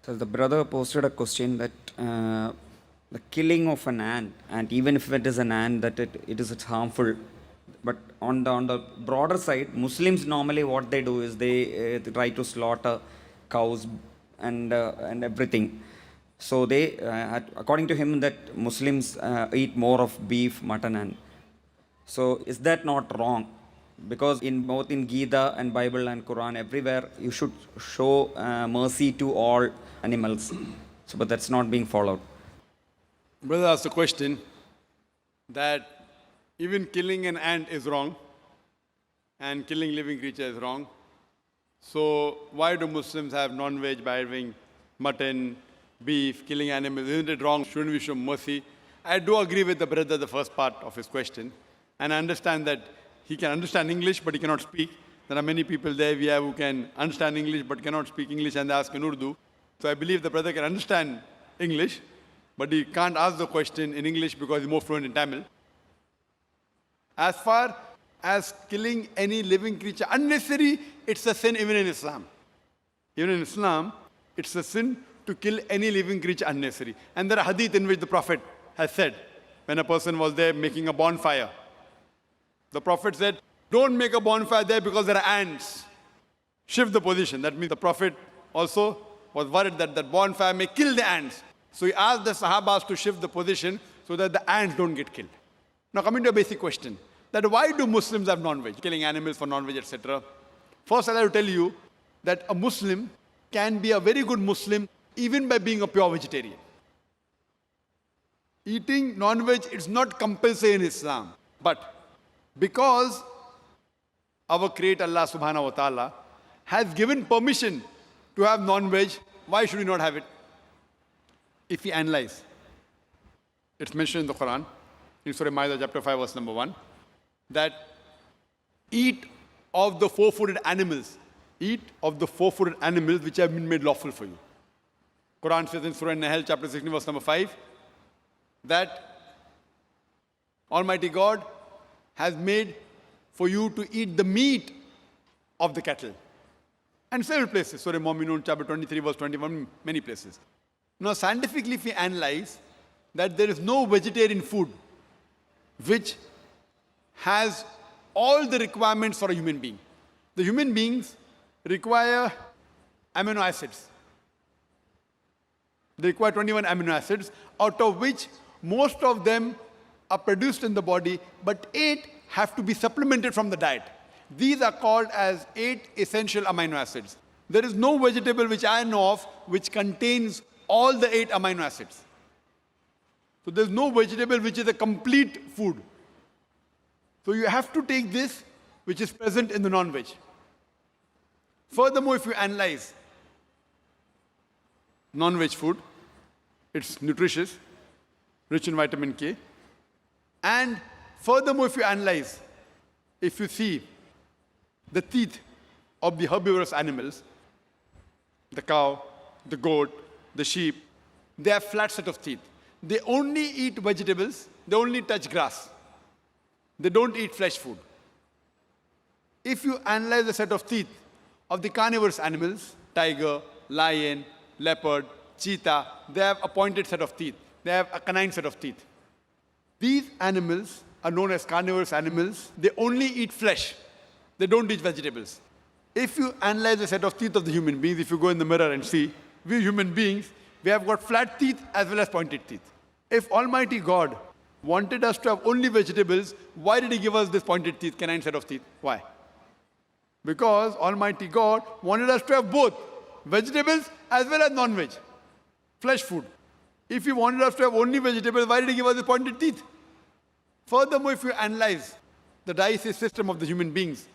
So the brother posted a question that the killing of an ant, and even if it is an ant, that it's harmful. But on the broader side, Muslims normally what they do is they try to slaughter cows and everything. So they, according to him, that Muslims eat more of beef, mutton, and so is that not wrong? Because in both in Gita and Bible and Quran, everywhere you should show mercy to all animals. So, but that's not being followed. Brother asked a question that even killing an ant is wrong and killing living creature is wrong. So why do Muslims have non-veg by having mutton, beef, killing animals? Isn't it wrong? Shouldn't we show mercy? I do agree with the brother, the first part of his question. And I understand that he can understand English, but he cannot speak. There are many people there we have who can understand English, but cannot speak English, and they ask in Urdu. So I believe the brother can understand English, but he can't ask the question in English because he's more fluent in Tamil. As far as killing any living creature unnecessary, it's a sin even in Islam. Even in Islam, it's a sin to kill any living creature unnecessary. And there are hadith in which the Prophet has said, when a person was there making a bonfire, the Prophet said, don't make a bonfire there because there are ants. Shift the position. That means the Prophet also was worried that that bonfire may kill the ants. So he asked the Sahabas to shift the position so that the ants don't get killed. Now coming to a basic question, that why do Muslims have non-veg, killing animals for non-veg, etc. First, I'll tell you that a Muslim can be a very good Muslim even by being a pure vegetarian. Eating non-veg is not compulsory in Islam, but because our Creator Allah subhanahu wa ta'ala has given permission to have non-veg, why should we not have it? If we analyze, it's mentioned in the Quran, in Surah Ma'idah chapter 5 verse number 1, that eat of the four-footed animals, eat of the four-footed animals which have been made lawful for you. Quran says in Surah Nahl chapter 16 verse number 5, that Almighty God has made for you to eat the meat of the cattle. And several places, Surah Mu'minun chapter 23 verse 21, many places. Now scientifically if we analyze that there is no vegetarian food which has all the requirements for a human being. The human beings require amino acids. They require 21 amino acids, out of which most of them are produced in the body, but 8 have to be supplemented from the diet. These are called as 8 essential amino acids. There is no vegetable which I know of which contains all the 8 amino acids. So there's no vegetable which is a complete food. So you have to take this which is present in the non-veg. Furthermore, if you analyze non-veg food, it's nutritious, rich in vitamin K. And furthermore, if you analyze, if you see the teeth of the herbivorous animals, the cow, the goat, the sheep, they have flat set of teeth. They only eat vegetables, they only touch grass. They don't eat flesh food. If you analyze the set of teeth of the carnivorous animals, tiger, lion, leopard, cheetah, they have a pointed set of teeth. They have a canine set of teeth. These animals are known as carnivorous animals. They only eat flesh. They don't eat vegetables. If you analyze the set of teeth of the human beings, if you go in the mirror and see, we human beings, we have got flat teeth as well as pointed teeth. If Almighty God wanted us to have only vegetables, why did He give us this pointed teeth, canine set of teeth? Why? Because Almighty God wanted us to have both vegetables as well as non-veg, flesh food. If He wanted us to have only vegetables, why did He give us the pointed teeth? Furthermore, if you analyze the digestive system of the human beings,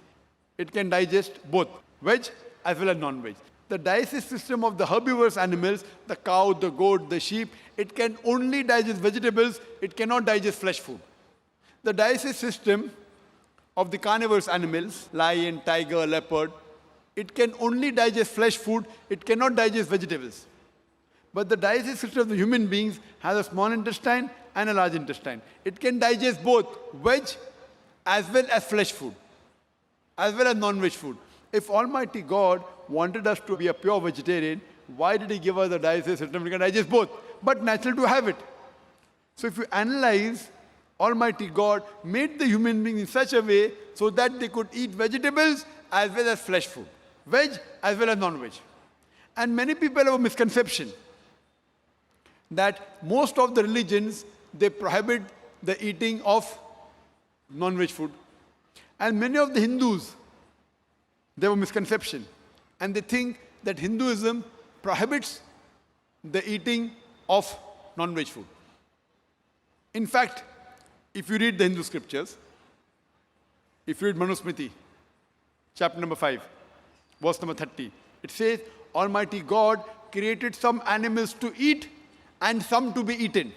it can digest both veg as well as non-veg. The digestive system of the herbivorous animals, the cow, the goat, the sheep, it can only digest vegetables, it cannot digest flesh food. The digestive system of the carnivorous animals, lion, tiger, leopard, it can only digest flesh food, it cannot digest vegetables. But the digestive system of the human beings has a small intestine and a large intestine. It can digest both veg as well as flesh food, as well as non-veg food. If Almighty God wanted us to be a pure vegetarian, Why did he give us the digestive system? We can digest both, but natural to have it. So if you analyze, Almighty God made the human being in such a way so that they could eat vegetables as well as flesh food, veg as well as non-veg. And many people have a misconception that most of the religions, they prohibit the eating of non-veg food. And many of the Hindus, they have a misconception. And they think that Hinduism prohibits the eating of non-veg food. In fact, if you read the Hindu scriptures, if you read Manusmriti, chapter number 5, verse number 30, it says, Almighty God created some animals to eat and some to be eaten.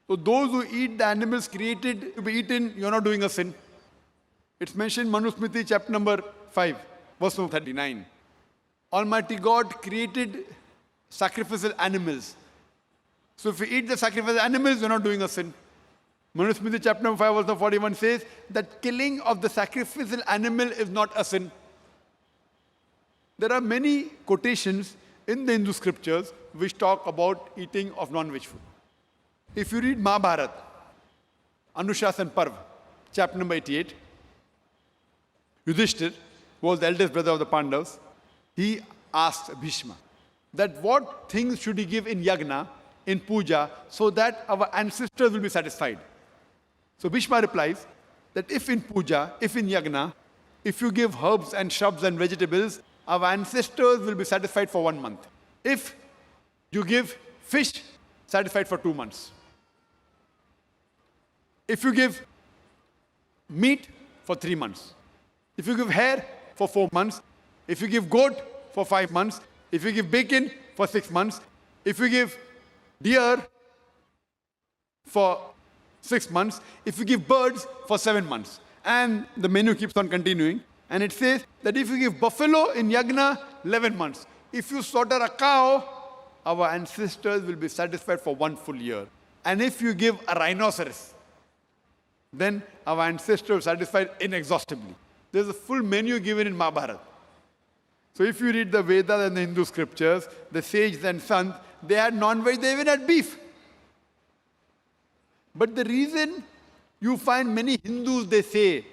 So those who eat the animals created to be eaten, you're not doing a sin. It's mentioned Manusmriti, chapter number 5, verse number 39. Almighty God created sacrificial animals. So if you eat the sacrificial animals, you're not doing a sin. Manusmriti, chapter number 5, verse number 41 says that killing of the sacrificial animal is not a sin. There are many quotations in the Hindu scriptures which talk about eating of non-veg food. If you read Mahabharata, Anushasan Parv, chapter number 88, Yudhishthir, who was the eldest brother of the Pandavas, he asked Bhishma that what things should he give in yagna, in puja, so that our ancestors will be satisfied. So Bhishma replies that if in puja, if in yagna, if you give herbs and shrubs and vegetables, our ancestors will be satisfied for 1 month. If you give fish, satisfied for 2 months. If you give meat, for 3 months. If you give hair, for 4 months. If you give goat, for 5 months. If you give bacon, for 6 months. If you give deer, for 6 months. If you give birds, for 7 months. And the menu keeps on continuing. And it says that if you give buffalo in yagna, 11 months. If you slaughter a cow, our ancestors will be satisfied for 1 full year. And if you give a rhinoceros, then our ancestors are satisfied inexhaustibly. There's a full menu given in Mahabharata. So if you read the Vedas and the Hindu scriptures, the sages and sons, they had non-veg, they even had beef. But the reason you find many Hindus, they say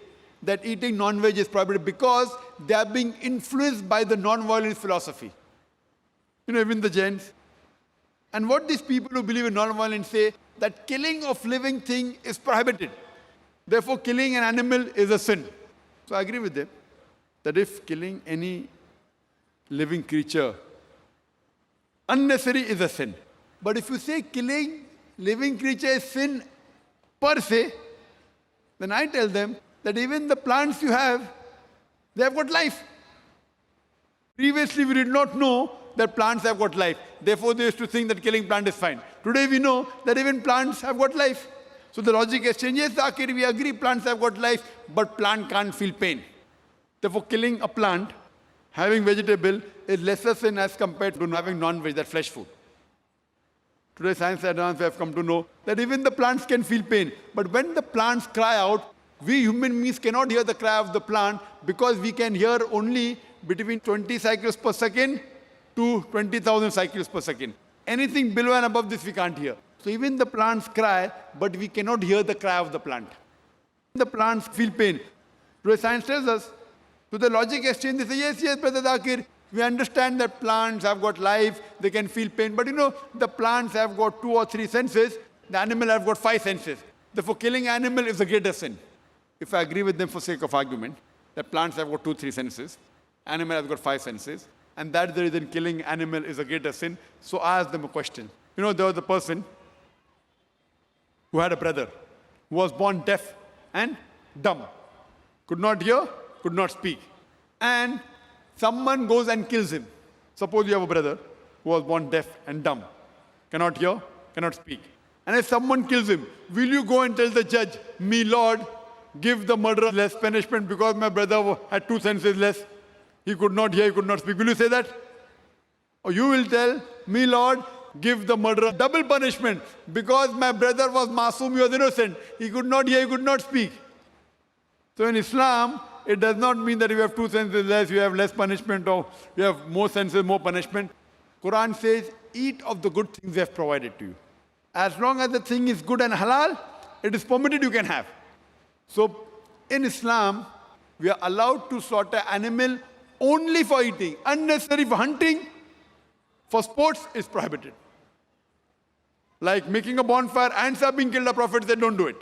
that eating non-veg is prohibited because they are being influenced by the non-violence philosophy. You know, even the Jains. And what these people who believe in non-violence say, that killing of living thing is prohibited. Therefore, killing an animal is a sin. So I agree with them that if killing any living creature unnecessary is a sin. But if you say killing living creature is sin per se, then I tell them that even the plants you have, they have got life. Previously, we did not know that plants have got life. Therefore, they used to think that killing plant is fine. Today, we know that even plants have got life. So the logic has changed. Yes, Zakir, we agree plants have got life, but plant can't feel pain. Therefore, killing a plant, having vegetable, is lesser sin as compared to having non-veg, that flesh food. Today, science advance, we have come to know that even the plants can feel pain. But when the plants cry out, we human beings cannot hear the cry of the plant because we can hear only between 20 cycles per second to 20,000 cycles per second. Anything below and above this we can't hear. So even the plants cry, but we cannot hear the cry of the plant. The plants feel pain. Today science tells us, so the logic exchange, they say, yes, Brother Zakir, we understand that plants have got life, they can feel pain. But you know, the plants have got 2 or 3 senses, the animal have got 5 senses. Therefore, killing animal is a greater sin. If I agree with them for sake of argument, that plants have got 2, 3 senses, animal has got 5 senses, and that's the reason killing animal is a greater sin. So I asked them a question. You know, there was a person who had a brother who was born deaf and dumb. Could not hear, could not speak. And someone goes and kills him. Suppose you have a brother who was born deaf and dumb, cannot hear, cannot speak. And if someone kills him, will you go and tell the judge, me Lord, give the murderer less punishment because my brother had 2 senses less? He could not hear, he could not speak. Will you say that? Or you will tell, me Lord, give the murderer double punishment because my brother was masoom, he was innocent. He could not hear, he could not speak. So in Islam, it does not mean that if you have 2 senses less, you have less punishment, or you have more senses, more punishment. Quran says, eat of the good things they have provided to you. As long as the thing is good and halal, it is permitted, you can have. So in Islam, we are allowed to slaughter animal only for eating. Unnecessary for hunting, for sports is prohibited. Like making a bonfire, ants are being killed, the Prophet said don't do it.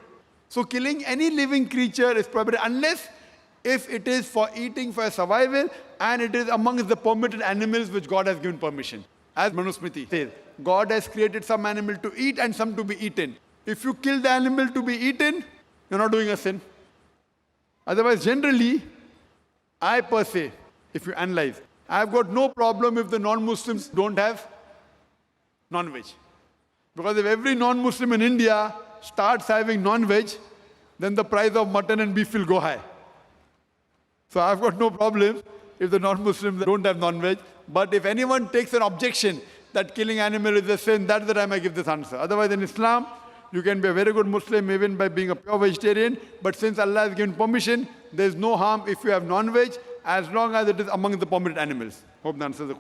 So killing any living creature is prohibited unless if it is for eating, for survival, and it is amongst the permitted animals which God has given permission. As Manusmriti says, God has created some animal to eat and some to be eaten. If you kill the animal to be eaten, you're not doing a sin. Otherwise, generally, I per se, if you analyze, I've got no problem if the non-Muslims don't have non-veg. Because if every non-Muslim in India starts having non-veg, then the price of mutton and beef will go high. So I've got no problem if the non-Muslims don't have non-veg. But if anyone takes an objection that killing animal is a sin, that's the time I give this answer. Otherwise, in Islam, you can be a very good Muslim even by being a pure vegetarian. But since Allah has given permission, there is no harm if you have non-veg as long as it is among the permitted animals. Hope that answers the question.